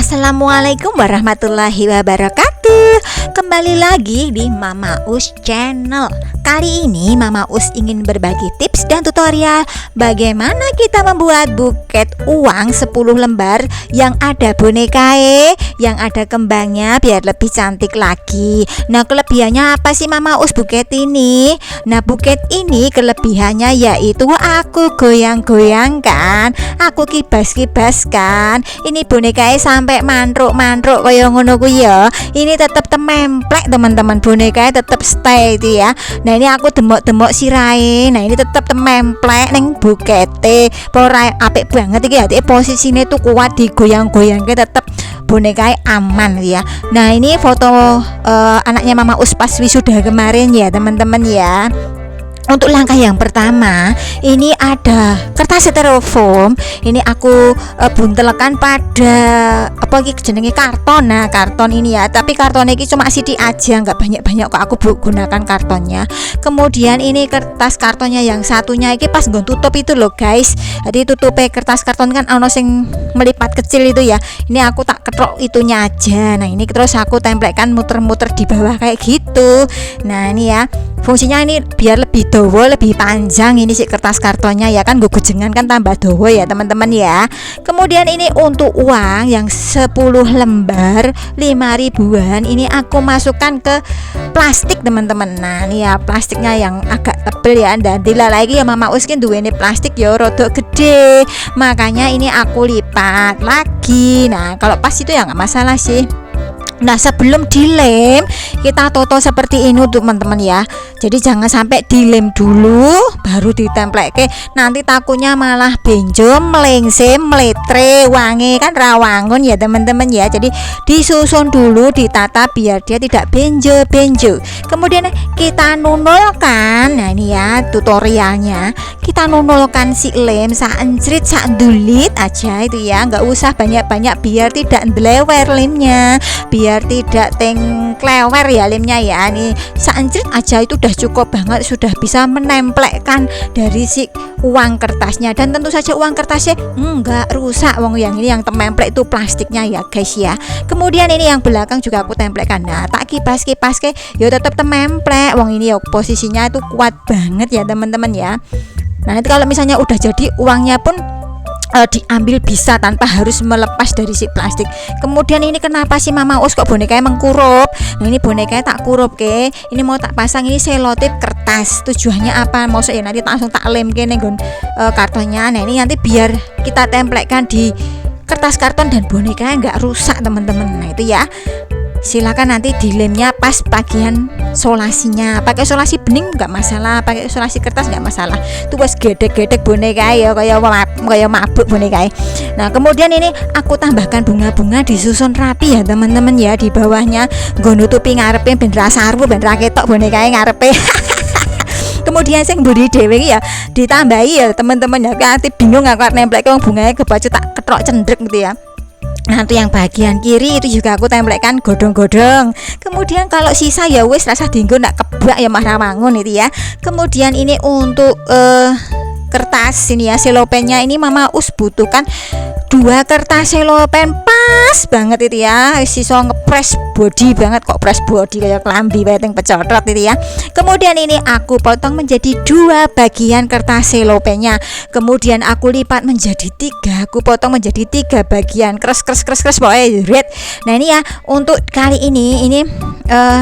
Assalamualaikum warahmatullahi wabarakatuh. Kembali lagi di Mama Us Channel. Kali ini Mama Us ingin berbagi tips dan tutorial bagaimana kita membuat buket uang 10 lembar yang ada bonekae, yang ada kembangnya biar lebih cantik lagi. Nah, kelebihannya apa sih Mama Us buket ini? Nah, buket ini kelebihannya yaitu aku goyang-goyangkan, aku kibas-kibaskan. Ini bonekae sampai mantruk-mantruk kaya ngono ku ya. Ini tetap tememplek teman-teman, bonekae tetap stay itu ya. Nah, ini aku demok-demok sirahe. Nah, ini tetap tememplek ning bukete. Ora apik banget iki ya. Posisine tuh kuat, digoyang-goyangke tetap bonekae aman ya. Nah, ini foto anaknya Mama Us pas wisuda kemarin ya teman-teman ya. Untuk langkah yang pertama, ini ada kertas styrofoam. Ini aku buntelkan pada apa iki jenenge karton. Nah, karton ini ya, tapi kartonnya ini cuma sithik aja, nggak banyak-banyak kok aku gunakan kartonnya. Kemudian ini kertas kartonnya yang satunya ini pas nggon tutup itu loh guys. Jadi tutupe kertas karton kan ono sing melipat kecil itu ya. Ini aku tak ketrok itunya aja. Nah, ini terus aku tempelkan muter-muter di bawah kayak gitu. Nah, ini ya. Fungsinya ini biar lebih dawa, lebih panjang ini sih kertas kartonnya ya kan, gue gojengan kan tambah dawa ya teman-teman ya. Kemudian ini untuk uang yang 10 lembar 5 ribuan ini aku masukkan ke plastik teman-teman. Nah, ini ya plastiknya yang agak tebel ya, dan lagi ya Mama Us kan duweni plastik ya rodok gede, makanya ini aku lipat lagi. Nah, kalau pas itu ya nggak masalah sih. Nah, sebelum dilem kita toto seperti ini teman-teman ya. Jadi jangan sampai dilem dulu baru ditempleke, nanti takutnya malah benjo, melengse, meletre, wangi kan rawangun ya teman-teman ya. Jadi disusun dulu, ditata biar dia tidak benjo-benjo. Kemudian kita nunulkan. Nah, ini ya tutorialnya. Kita nunulkan si lem saenjrit sandulit aja itu ya, nggak usah banyak-banyak biar tidak ndlewer lemnya, biar tidak tengklewer ya lemnya ya. Nih saenjrit aja itu udah cukup banget, sudah bisa menempelkan dari si uang kertasnya, dan tentu saja uang kertasnya enggak rusak wong yang ini yang templek itu plastiknya ya guys ya. Kemudian ini yang belakang juga aku tempelkan. Nah, tak kipas-kipas ke ya tetap templek wong ini ya, posisinya itu kuat banget ya teman-teman ya. Nah, nanti kalau misalnya udah jadi uangnya pun diambil bisa tanpa harus melepas dari si plastik. Kemudian ini kenapa sih Mama Us kok bonekanya mengkurup? Nah, ini bonekanya tak kurup ke. Ini mau tak pasang ini selotip kertas. Tujuannya apa? Mau saya nanti langsung tak lem ke nenggon kartonnya. Nah, ini nanti biar kita templekkan di kertas karton dan bonekanya nggak rusak teman-teman. Nah, itu ya. Silakan nanti dilemnya pas bagian solasinya, pakai solasi bening nggak masalah, pakai solasi kertas nggak masalah. Itu wes gedek-gedek boneka ya kayak mabuk boneka. Nah, kemudian ini aku tambahkan bunga-bunga disusun rapi ya teman-teman ya di bawahnya, nggo nutupi ngarepe ben ra sarwu, ben ra ketok bonekae ngarepe. Kemudian sing mburi dhewe ya ditambahi ya teman-teman ya, nanti bingung aku nemplek wong bungae kebaca tak ketrok cendrek gitu ya. Nah, itu yang bagian kiri itu juga aku tempelkan godong-godong. Kemudian kalau sisa ya wis rasa dinggo ndak kebak ya mah rawangun itu ya. Kemudian ini untuk kertas ini ya selopennya, ini Mama Us butuhkan 2 kertas selopen pas banget itu ya, sisa ngepres body banget kok, press body kayak kelambi weteng pecotrot itu ya. Kemudian ini aku potong menjadi 2 bagian kertas selopennya, kemudian aku lipat menjadi 3, aku potong menjadi 3 bagian, kres pokoknya red. Nah, ini ya untuk kali ini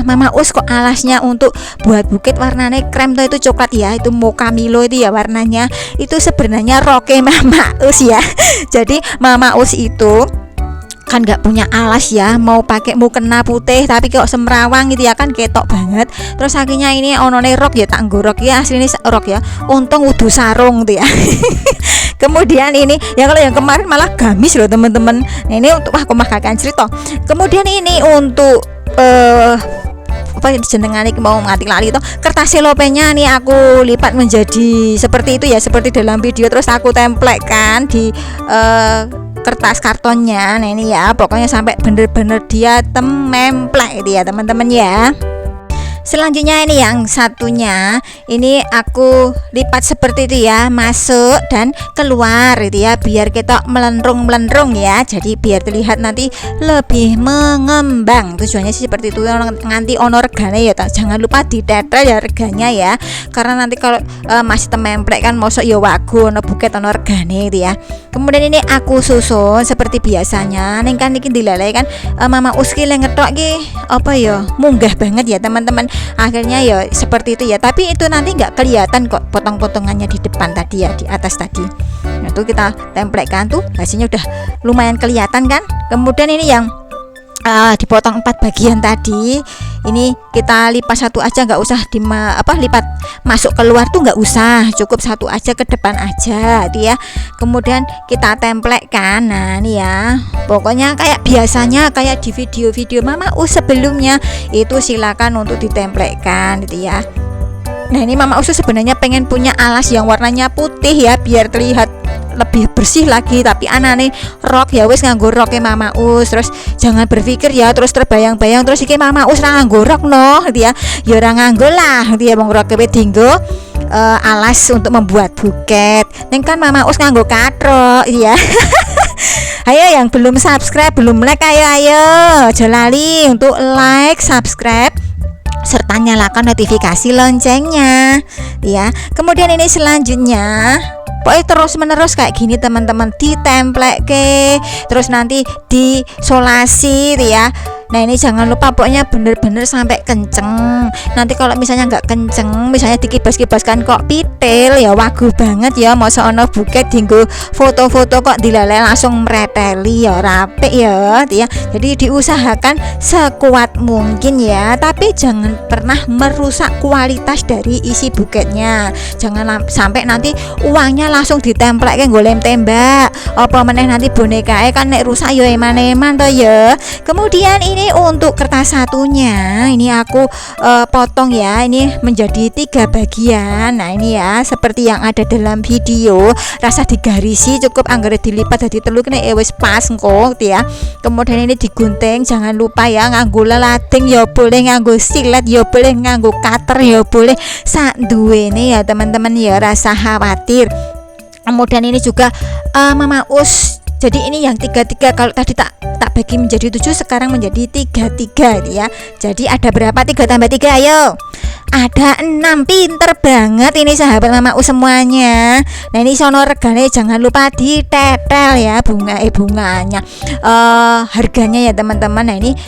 Mama Us kok alasnya untuk buat buket warnanya krem tuh itu coklat ya, itu mocha milo itu ya warnanya. Itu sebenarnya roke Mama Us ya. Jadi Mama Us itu kan nggak punya alas ya, mau pakai mukena putih tapi kok semrawang gitu ya kan, ketok banget. Terus akhirnya ini onone rok ya, tak nggo rok ya, aslinya rok ya, untung udu sarung gitu ya. Kemudian ini ya, kalau yang kemarin malah gamis loh teman-teman. Nah, ini untuk aku kakak cerita. Kemudian ini untuk apa jenengane mau ngati lali itu, kertas selopennya nih aku lipat menjadi seperti itu ya, seperti dalam video, terus aku templekkan di kertas kartonnya. Nah, ini ya pokoknya sampai bener-bener dia templek itu ya teman-teman ya. selanjutnya ini yang satunya ini aku lipat seperti itu ya, masuk dan keluar itu ya, biar kita melentrung ya, jadi biar terlihat nanti lebih mengembang. Tujuannya sih seperti itu, nganti ono regane ya, jangan lupa ditetel ya reganya ya, karena nanti kalau masih templek kan mosok ya wagu ono buket ono regane gitu ya. Kemudian ini aku susun seperti biasanya, neng kan iki dileleh kan Mama Uski yang ngetok ki apa ya, munggah banget ya teman-teman. Akhirnya ya seperti itu ya, tapi itu nanti nggak kelihatan kok potong-potongannya di depan tadi ya, di atas tadi. Nah itu kita templekkan tuh, hasilnya udah lumayan kelihatan kan. Kemudian ini yang dipotong 4 bagian tadi, ini kita lipat satu aja, nggak usah lipat masuk keluar tuh nggak usah, cukup satu aja ke depan aja gitu ya. Kemudian kita templekkan. Nah ini ya, pokoknya kayak biasanya kayak di video-video Mama Us sebelumnya itu silakan untuk ditemplekkan gitu ya. Nah ini Mama Us sebenarnya pengen punya alas yang warnanya putih ya, biar terlihat lebih bersih lagi, tapi anane rok ya wis nganggo roke Mama Us. Terus jangan berpikir ya terus terbayang-bayang terus iki Mama Us ra nganggo rok no gitu ya. Ya ora nganggo lah gitu ya, wong roke dinggo alas untuk membuat buket. Ning kan Mama Us nganggo katrok ya. Ayo yang belum subscribe, belum like, ayo aja lali untuk like, subscribe serta nyalakan notifikasi loncengnya ya. Kemudian ini selanjutnya pokoknya terus menerus kayak gini teman-teman, ditemplek ke terus nanti disolasi ya. Nah ini jangan lupa pokoknya bener-bener sampai kenceng. Nanti kalau misalnya nggak kenceng, misalnya dikibas-kibaskan kok pitil ya wagu banget ya, masa ono buket dinggo foto-foto kok dileleh langsung mereteli ya, rapi ya. Jadi diusahakan sekuat mungkin ya, tapi jangan pernah merusak kualitas dari isi buketnya. Jangan sampai nanti uangnya langsung ditemplek ke golem tembak, apa meneh nanti bonekae kan nek rusak ya eman-eman toh ya. Kemudian ini untuk kertas satunya ini aku potong ya, ini menjadi 3 bagian. Nah ini ya seperti yang ada dalam video, rasa digarisi cukup anggere dilipat jadi telu kene wis pas engko ya. Kemudian ini digunting, jangan lupa ya nganggo lelading ya boleh, nganggo silet ya boleh, nganggo cutter ya boleh, sak duwene ya teman-teman ya, rasa khawatir. Kemudian ini juga Mama Us, jadi ini yang 3 kalau tadi tak bagi menjadi 7, sekarang menjadi 3 ya. Jadi ada berapa 3 tambah 3 ayo? Ada 6, pinter banget ini sahabat Mama Us semuanya. Nah ini sono regane jangan lupa ditetel ya, bunganya harganya ya teman-teman. Nah ini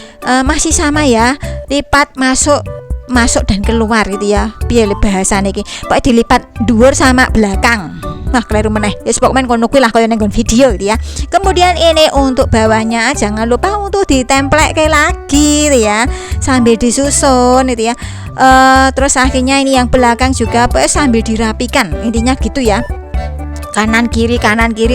masih sama ya, lipat masuk dan keluar gitu ya, biar bahasa niki pokoknya dilipat dhuwur sama belakang. Nah keliru meneh ya, pokoknya kono kuwi lah kaya nang video gitu ya. Kemudian ini untuk bawahnya jangan lupa untuk ditemplek kayak lagi gitu ya, sambil disusun gitu ya. Terus akhirnya ini yang belakang juga pokoknya sambil dirapikan, intinya gitu ya. Kanan kiri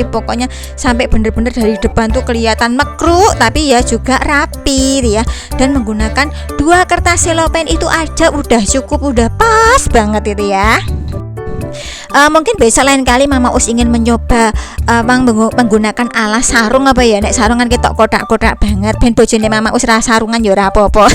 pokoknya sampai bener-bener dari depan tuh kelihatan mekruk tapi ya juga rapi gitu ya. Dan menggunakan 2 kertas selopen itu aja udah cukup, udah pas banget itu ya. Mungkin besok lain kali Mama Us ingin mencoba menggunakan alas sarung apa ya, nek sarungan ketok kotak-kotak banget, ben bojone Mama Us ra sarungan ya ora apa-apa.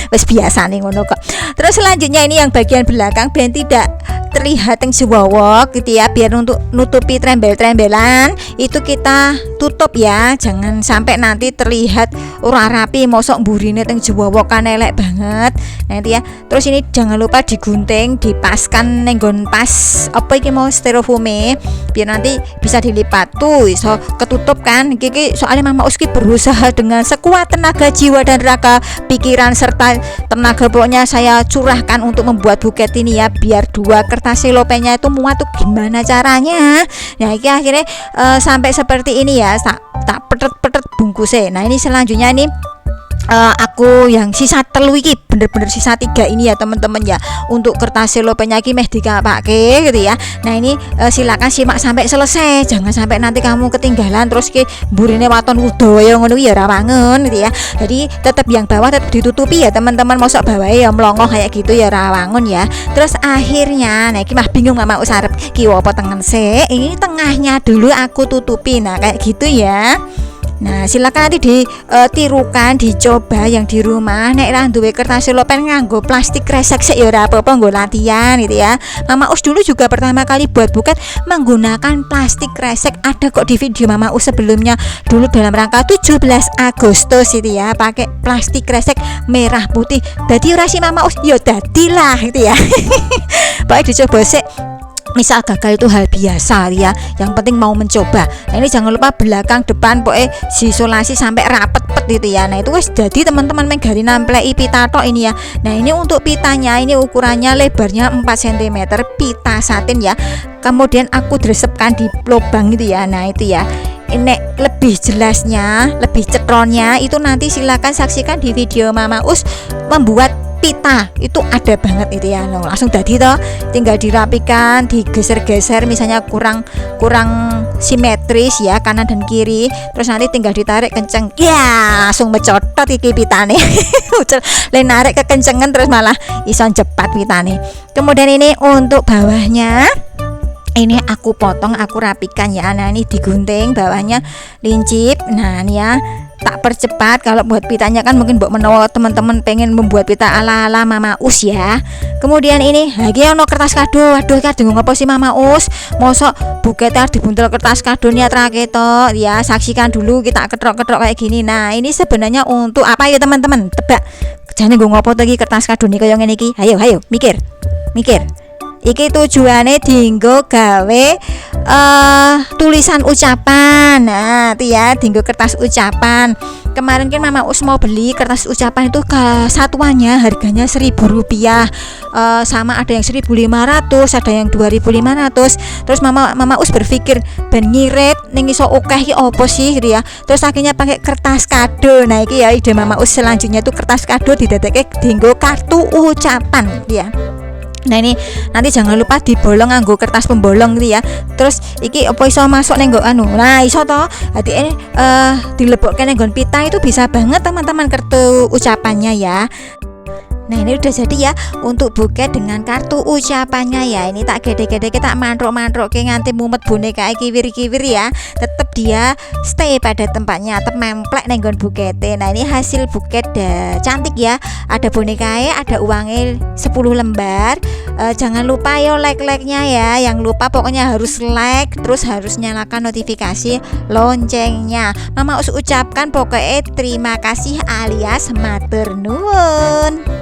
Wes biasa nih ngono kok. Terus selanjutnya ini yang bagian belakang biar tidak terlihat yang jewawok gitu ya, biar untuk nutupi trembel-trembelan itu kita tutup ya, jangan sampai nanti terlihat ora rapi mosok burine teng jewawok kan elek banget nanti ya. Terus ini jangan lupa digunting, dipaskan nenggon pas apa iki mau styrofoam biar nanti bisa dilipat tuh iso ketutup kan. Iki soalnya Mama Uski berusaha dengan sekuat tenaga jiwa dan raga, pikiran serta tenaga pokoknya saya curahkan untuk membuat buket ini ya, biar 2 kertas selopennya itu muat tuh gimana caranya. Nah ini akhirnya sampai seperti ini ya, tak petet bungkusnya. Nah ini selanjutnya ini aku yang sisa telu iki bener-bener sisa 3 ini ya teman-teman ya, untuk kertas selopennya iki meh dikapake gitu ya. Nah ini silakan simak sampai selesai, jangan sampai nanti kamu ketinggalan terus ki burine waton udaya ngono ya ora wangun gitu ya. Jadi tetap yang bawah tetap ditutupi ya teman-teman, mosok bawahnya ya melongoh kayak gitu ya ora wangun ya. Terus akhirnya nah iki mah bingung Mama Us arep ki apa tengen sik, ini tengahnya dulu aku tutupi. Nah kayak gitu ya. Nah, silakan nanti ditirukan, dicoba yang di rumah. Nek ra duwe kertas selopen nganggo plastik kresek sik ya ora apa-apa, nggo latihan gitu ya. Mama Us dulu juga pertama kali buat buket menggunakan plastik kresek. Ada kok di video Mama Us sebelumnya dulu dalam rangka 17 Agustus itu ya, pakai plastik kresek merah putih. Dadi ora si Mama Us ya dadilah gitu ya. Pokoknya dicoba sik. Misal gagal itu hal biasa ya, yang penting mau mencoba. Nah ini jangan lupa belakang depan pokoknya diisolasi sampai rapet-pet gitu ya. Nah itu wes jadi teman-teman menggari namplei pita tok ini ya. Nah ini untuk pitanya, ini ukurannya lebarnya 4 cm, pita satin ya. Kemudian aku dresepkan di lubang gitu ya. Nah itu ya. Ini lebih jelasnya, lebih cetronnya itu nanti silakan saksikan di video Mama Us membuat pita. Itu ada banget itu ya. Nah, langsung tadi toh tinggal dirapikan, digeser-geser misalnya kurang simetris ya kanan dan kiri, terus nanti tinggal ditarik kenceng ya langsung mecotot iki pitane. Le narik kekencengan terus malah ison cepat pitane. Kemudian ini untuk bawahnya ini aku potong, aku rapikan ya. Nah ini digunting, bawahnya lincip. Nah ini ya tak percepat. Kalau buat pitanya kan mungkin mbok menawa teman-teman pengen membuat pita ala-ala Mama Us ya. Kemudian ini lagi ono kertas kado. Aduh kadung ngopo sih Mama Us? Mosok buket dibuntel kertas kadonya traketo ya. Saksikan dulu kita ketrok-ketrok kayak gini. Nah, ini sebenarnya untuk apa ya teman-teman? Tebak. Jane nggo ngopo to iki kertas kado nih kaya ngene iki? Ayo mikir. Iki tujuannya dinggo gawe tulisan ucapan. Nah, itu ya dinggo kertas ucapan. Kemarin kan Mama Us mau beli kertas ucapan itu satuannya harganya Rp1.000. Sama ada yang 1.500, ada yang 2.500. Terus Mama Us berpikir ben ngirit ning iso akeh iki opo sih gitu ya. Terus akhirnya pakai kertas kado. Nah, iki ya ide Mama Us selanjutnya itu kertas kado didadekke dinggo kartu ucapan ya. Nah ini nanti jangan lupa dibolong nganggo kertas pembolong gitu ya. Terus iki apa iso masuk ning nggo anu. Nah iso to. Dadi ini dilebokke ning nggon pita itu bisa banget teman-teman kartu ucapannya ya. Nah ini udah jadi ya untuk buket dengan kartu ucapannya ya. Ini tak gede-gede tak mantruk-mantruk ke nganti mumet boneka kiwir-kiwir ya. Tetap dia stay pada tempatnya, tetap memplek nenggon bukete. Nah ini hasil buket cantik ya. Ada bonekanya, ada uangnya 10 lembar. Jangan lupa yo like-nya ya. Yang lupa pokoknya harus like, terus harus nyalakan notifikasi loncengnya. Mama Us ucapkan pokoknya terima kasih alias matur nuwun.